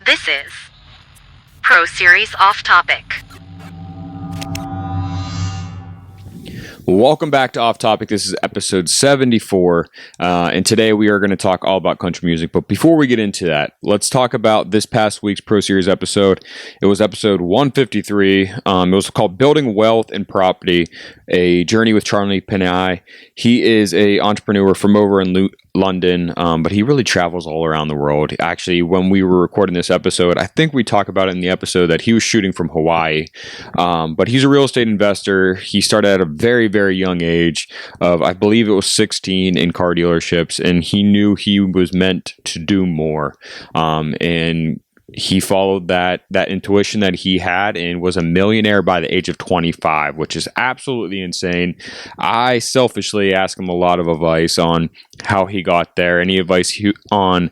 This is Pro Series Off Topic. Welcome back to Off Topic. This is episode 74, and today we are going to talk all about country music. But before we get into that, let's talk about this past week's Pro Series episode. It was episode 153. It was called Building Wealth and Property, a journey with Charlie Penai. He is an entrepreneur from over in London, but he really travels all around the world. Actually, when we were recording this episode, I think we talked about it in the episode that he was shooting from Hawaii, but he's a real estate investor. He started at a very, very young age of, I believe it was 16, in car dealerships, and he knew he was meant to do more, and he followed that intuition that he had and was a millionaire by the age of 25, which is absolutely insane. I selfishly ask him a lot of advice on how he got there, any advice on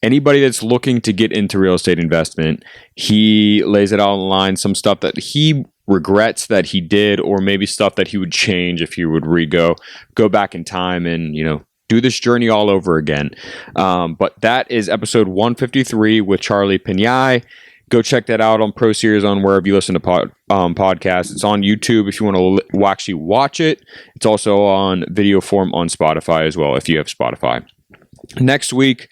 anybody that's looking to get into real estate investment. He lays it out on the line, some stuff that he regrets that he did, or maybe stuff that he would change if he would go back in time and, do this journey all over again. But that is episode 153 with Charlie Penai. Go check that out on Pro Series on wherever you listen to podcasts. It's on YouTube if you want to actually watch it. It's also on video form on Spotify as well, if you have Spotify. Next week,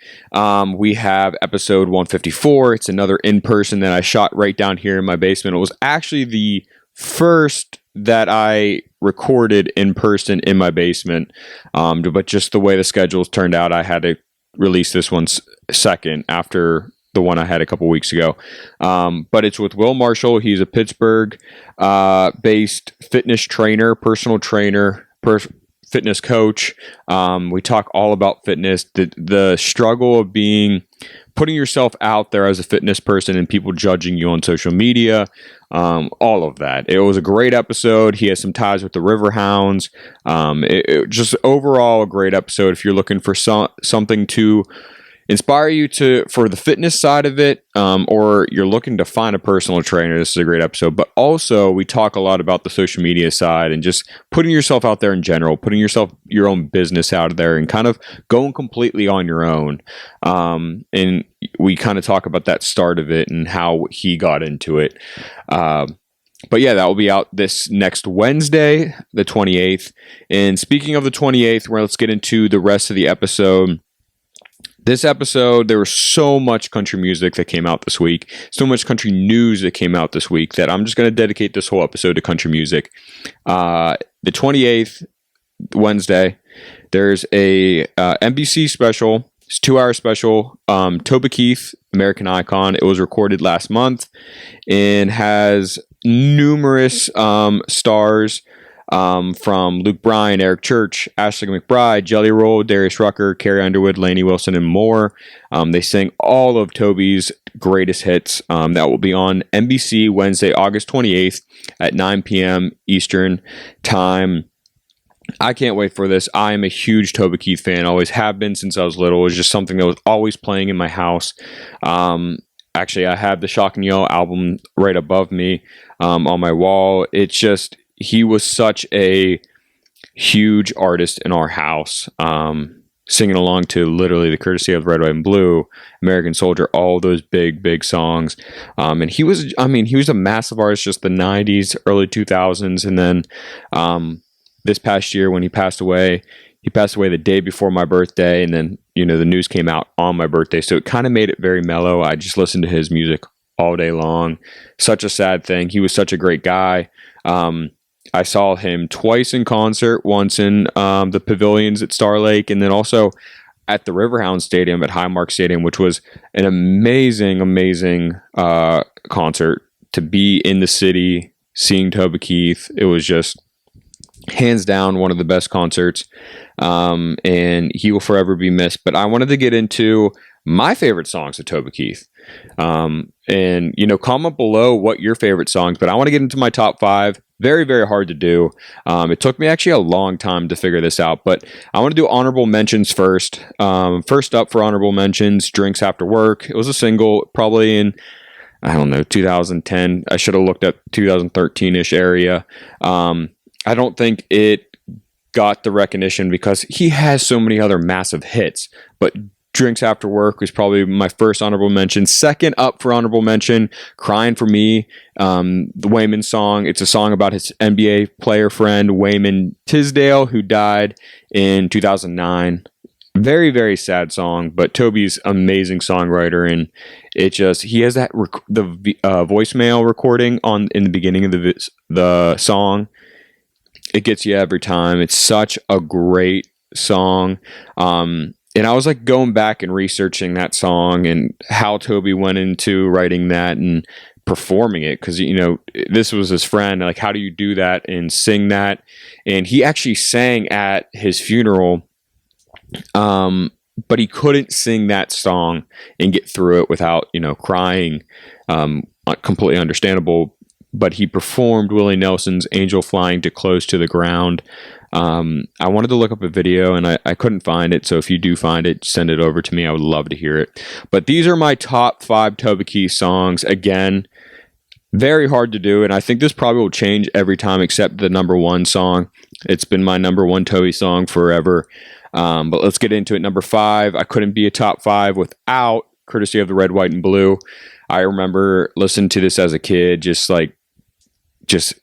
we have episode 154. It's another in-person that I shot right down here in my basement. It was actually the first that I recorded in person in my basement, but just the way the schedules turned out, I had to release this one second after the one I had a couple weeks ago. But it's with Will Marshall. He's a Pittsburgh based fitness trainer, personal trainer, fitness coach. We talk all about fitness, the struggle of putting yourself out there as a fitness person and people judging you on social media, all of that. It was a great episode. He has some ties with the Riverhounds. It just overall a great episode if you're looking for something to inspire you for the fitness side of it, or you're looking to find a personal trainer. This is a great episode. But also, we talk a lot about the social media side and just putting yourself out there in general, putting your own business out there and kind of going completely on your own. And we kind of talk about that start of it and how he got into it. But yeah, that will be out this next Wednesday, the 28th. And speaking of the 28th, let's get into the rest of the episode. This episode, there was so much country music that came out this week, so much country news that came out this week that I'm just going to dedicate this whole episode to country music. The 28th, Wednesday, there's a NBC special. It's a 2-hour special. Toby Keith, American Icon. It was recorded last month and has numerous stars. From Luke Bryan, Eric Church, Ashley McBride, Jelly Roll, Darius Rucker, Carrie Underwood, Lainey Wilson, and more. They sing all of Toby's greatest hits. That will be on NBC Wednesday, August 28th at 9 p.m. Eastern Time. I can't wait for this. I am a huge Toby Keith fan. Always have been since I was little. It was just something that was always playing in my house. Actually, I have the Shock and Yell album right above me on my wall. It's just... he was such a huge artist in our house, singing along to literally the courtesy of Red, White, and Blue, American Soldier, all those big, big songs. And he was a massive artist, just the 90s, early 2000s. And then this past year when he passed away the day before my birthday. And then, the news came out on my birthday. So it kind of made it very mellow. I just listened to his music all day long. Such a sad thing. He was such a great guy. I saw him twice in concert, once in the pavilions at Star Lake, and then also at the Riverhound Stadium at Highmark Stadium, which was an amazing, amazing concert to be in the city, seeing Toby Keith. It was just hands down one of the best concerts, and he will forever be missed. But I wanted to get into my favorite songs of Toby Keith. And comment below what your favorite songs, but I want to get into my top 5. Very, very hard to do. It took me actually a long time to figure this out, but I want to do honorable mentions first. First up for honorable mentions, Drinks After Work. It was a single probably in, 2010. I should have looked at 2013-ish area. I don't think it got the recognition because he has so many other massive hits, but Drinks After Work was probably my first honorable mention. Second up for honorable mention, Crying for Me, the Wayman song. It's a song about his NBA player friend, Wayman Tisdale, who died in 2009. Very, very sad song, but Toby's amazing songwriter, and he has that voicemail recording in the beginning of the song. It gets you every time. It's such a great song. And I was like going back and researching that song and how Toby went into writing that and performing it, because this was his friend. Like, how do you do that and sing that? And he actually sang at his funeral. But he couldn't sing that song and get through it without, crying. Completely understandable. But he performed Willie Nelson's Angel Flying to Close to the Ground. I wanted to look up a video and I couldn't find it. So if you do find it, send it over to me. I would love to hear it. But these are my top 5 Toby Keith songs. Again, very hard to do. And I think this probably will change every time except the number 1 song. It's been my number 1 Toby song forever. But let's get into it. Number 5, I couldn't be a top 5 without Courtesy of the Red, White, and Blue. I remember listening to this as a kid, just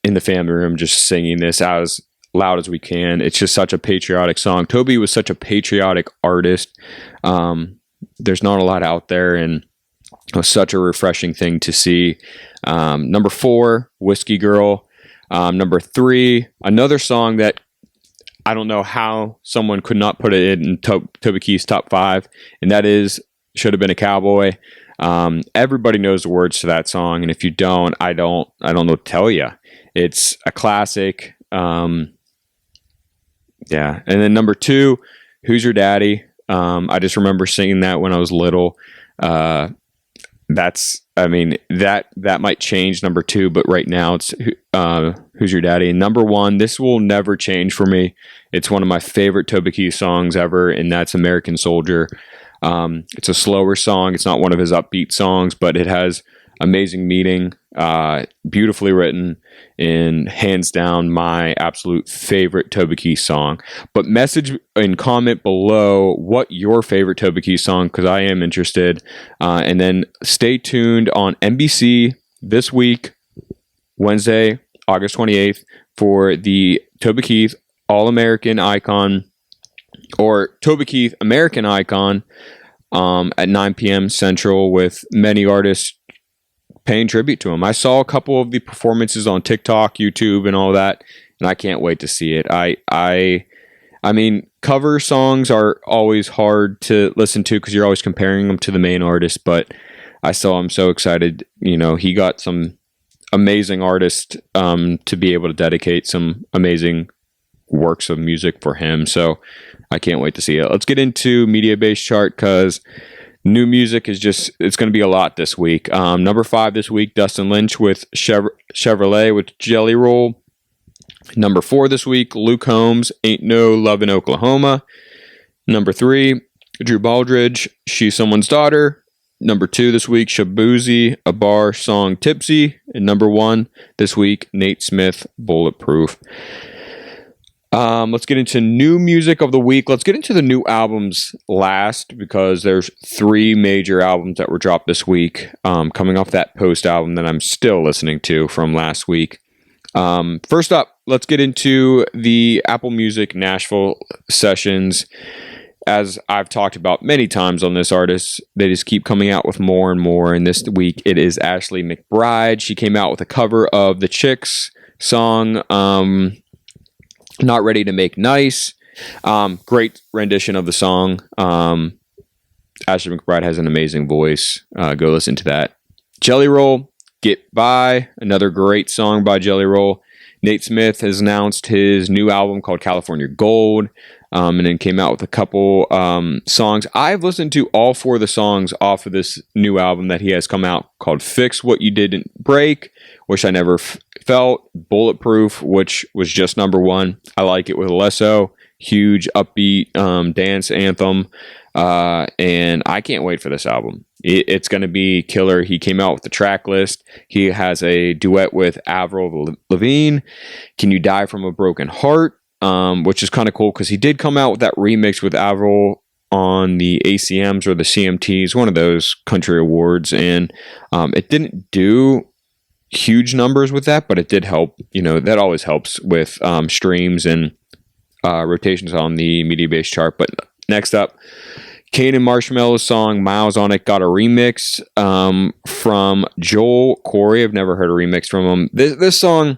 in the family room, just singing this as loud as we can. It's just such a patriotic song. Toby was such a patriotic artist. There's not a lot out there, and it was such a refreshing thing to see. Number 4, Whiskey Girl. Number 3, another song that I don't know how someone could not put it in Toby Keith's top 5, and that is Should Have Been a Cowboy. Everybody knows the words to that song, and if you don't, I don't know what to tell you. It's a classic. Yeah. And then number 2, Who's Your Daddy? I just remember singing that when I was little. That might change number 2, but right now it's Who's Your Daddy? And number 1, this will never change for me. It's one of my favorite Toby Keith songs ever, and that's American Soldier. It's a slower song. It's not one of his upbeat songs, but it has amazing meaning, beautifully written, and hands down my absolute favorite Toby Keith song. But message and comment below what your favorite Toby Keith song, because I am interested. And then stay tuned on NBC this week, Wednesday, August 28th, for the Toby Keith All-American Icon, or Toby Keith American Icon, at 9 p.m. Central, with many artists paying tribute to him. I saw a couple of the performances on TikTok, YouTube, and all that, and I can't wait to see it. I mean, cover songs are always hard to listen to because you're always comparing them to the main artist, but I saw him so excited. He got some amazing artists to be able to dedicate some amazing works of music for him. So I can't wait to see it. Let's get into Mediabase Chart, because new music is it's going to be a lot this week. Number 5 this week, Dustin Lynch with Chevrolet with Jelly Roll. Number 4 this week, Luke Combs, Ain't No Love in Oklahoma. Number 3, Drew Baldridge, She's Someone's Daughter. Number 2 this week, Shabuzi, A Bar Song Tipsy. And number 1 this week, Nate Smith, Bulletproof. Let's get into new music of the week. Let's get into the new albums last, because there's 3 major albums that were dropped this week, coming off that Post album that I'm still listening to from last week. First up, let's get into the Apple Music Nashville sessions. As I've talked about many times on this artist, they just keep coming out with more and more. And this week it is Ashley McBride. She came out with a cover of the Chicks song, Not Ready to Make Nice. Great rendition of the song. Ashley McBride has an amazing voice. Go listen to that. Jelly Roll, Get By, another great song by Jelly Roll. Nate Smith has announced his new album called California Gold, and then came out with a couple songs. I've listened to all 4 of the songs off of this new album that he has come out, called Fix What You Didn't Break, Wish I Never Felt, Bulletproof, which was just number 1. I Like It with Alesso, huge upbeat dance anthem, and I can't wait for this album. It's going to be killer. He came out with the track list. He has a duet with Avril Lavigne, Can You Die From a Broken Heart, which is kind of cool because he did come out with that remix with Avril on the ACMs or the CMTs, one of those country awards, and it didn't do huge numbers with that, but it did help. That always helps with streams and rotations on the Mediabase chart. But next up, Kane and Marshmallow's song Miles on It got a remix from Joel Corey. I've never heard a remix from him. This song,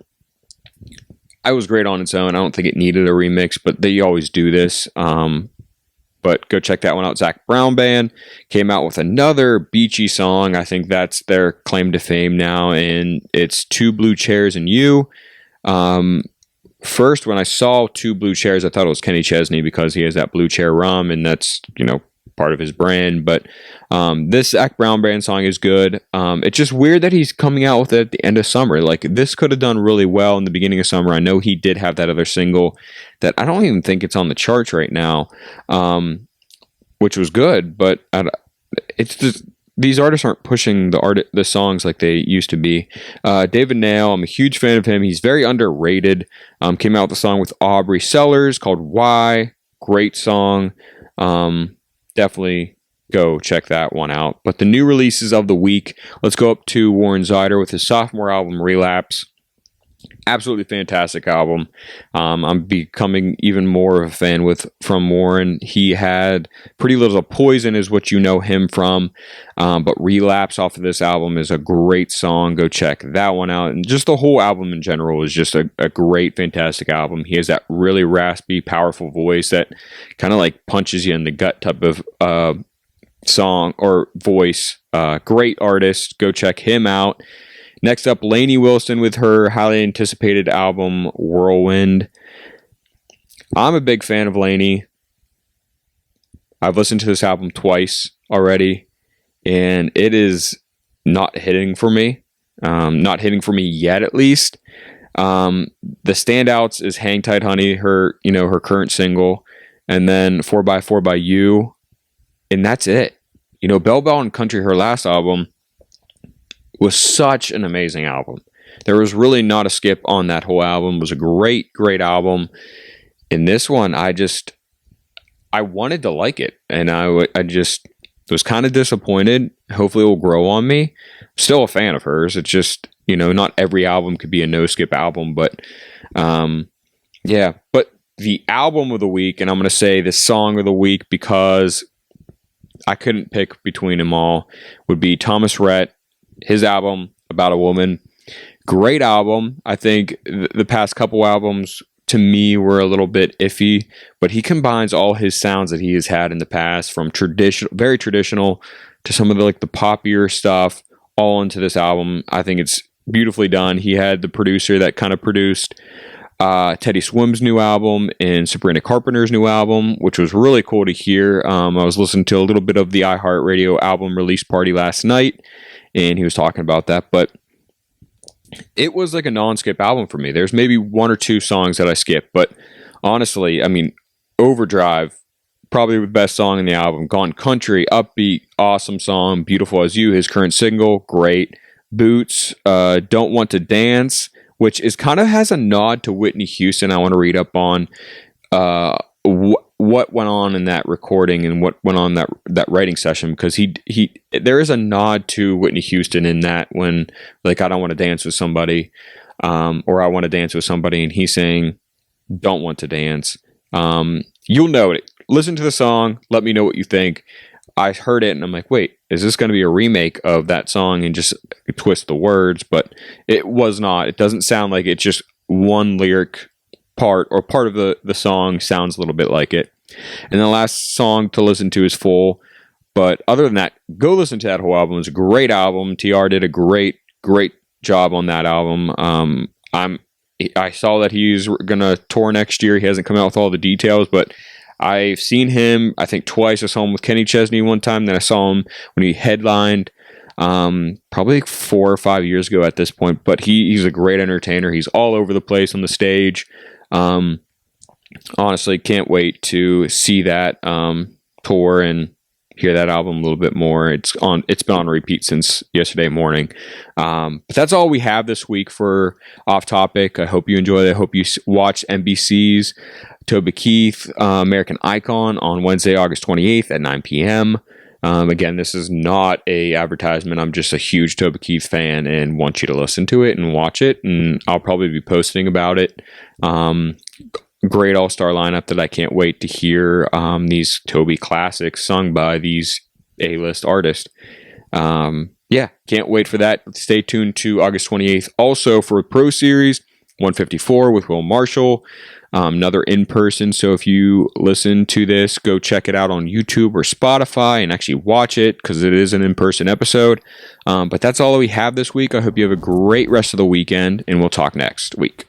I was great on its own. I don't think it needed a remix, but they always do this. But go check that one out. Zach Brown Band came out with another beachy song. I think that's their claim to fame now, and it's Two Blue Chairs and You. First, when I saw Two Blue Chairs, I thought it was Kenny Chesney because he has that blue chair rum, and that's, part of his brand. But this Zach Brown Band song is good. It's just weird that he's coming out with it at the end of summer. Like, this could have done really well in the beginning of summer. I know he did have that other single that I don't even think it's on the charts right now, which was good, but it's just, these artists aren't pushing the songs like they used to be. David Nail, I'm a huge fan of him. He's very underrated. Came out with a song with Aubrey Sellers called Why. Great song. Definitely go check that one out. But the new releases of the week, let's go up to Warren Zyder with his sophomore album, Relapse. Absolutely fantastic album. I'm becoming even more of a fan from Warren. He had Pretty Little Poison is what you know him from, but Relapse off of this album is a great song. Go check that one out. And just the whole album in general is just a great, fantastic album. He has that really raspy, powerful voice that kind of like punches you in the gut type of song or voice. Great artist. Go check him out. Next up, Lainey Wilson with her highly anticipated album, Whirlwind. I'm a big fan of Lainey. I've listened to this album twice already, and it is not hitting for me. Not hitting for me yet, at least. The standouts is Hang Tight Honey, her current single, and then 4x4 by You, and that's it. Bell Bell and Country, her last album, was such an amazing album. There was really not a skip on that whole album. It was a great, great album. In this one, I wanted to like it, and I just was kind of disappointed. Hopefully it will grow on me. Still a fan of hers. It's just, not every album could be a no-skip album, but yeah. But the album of the week, and I'm going to say the song of the week because I couldn't pick between them all, would be Thomas Rhett. His album, About a Woman. Great album. I think the past couple albums to me were a little bit iffy, but he combines all his sounds that he has had in the past, from very traditional to some of the poppier stuff, all into this album. I think it's beautifully done. He had the producer that kind of produced Teddy Swim's new album and Sabrina Carpenter's new album, which was really cool to hear. I was listening to a little bit of the iHeartRadio album release party last night, and he was talking about that, but it was like a non-skip album for me. There's maybe one or two songs that I skip, but honestly, Overdrive, probably the best song in the album. Gone Country, upbeat, awesome song. Beautiful As You, his current single, great. Boots, Don't Want to Dance, which is kind of has a nod to Whitney Houston. I want to read up on what went on in that recording and what went on that writing session, because there is a nod to Whitney Houston in that, when I don't want to dance with somebody, or I want to dance with somebody, and he's saying don't want to dance. You'll know it. Listen to the song, let me know what you think. I heard it and I'm like, wait, is this going to be a remake of that song and just twist the words? But it was not. It doesn't sound like it's just one lyric part, or part of the song sounds a little bit like it. And the last song to listen to is Full. But other than that, go listen to that whole album. It's a great album. TR did a great job on that album. I saw that he's going to tour next year. He hasn't come out with all the details, but I've seen him, I think twice. I saw him with Kenny Chesney one time. Then I saw him when he headlined, probably 4 or 5 years ago at this point. But he's a great entertainer. He's all over the place on the stage. Honestly, can't wait to see that tour. And hear that album a little bit more. It's been on repeat since yesterday morning. But that's all we have this week for Off Topic. I hope you enjoyed it. I hope you watched NBC's Toby Keith, American Icon on Wednesday, August 28th at 9 p.m. Again, this is not a advertisement. I'm just a huge Toby Keith fan and want you to listen to it and watch it. And I'll probably be posting about it. Great all-star lineup that I can't wait to hear these Toby classics sung by these A-list artists. Can't wait for that. Stay tuned to August 28th. Also for Pro Series 154 with Will Marshall. Another in-person. So if you listen to this, go check it out on YouTube or Spotify and actually watch it because it is an in-person episode. But that's all we have this week. I hope you have a great rest of the weekend and we'll talk next week.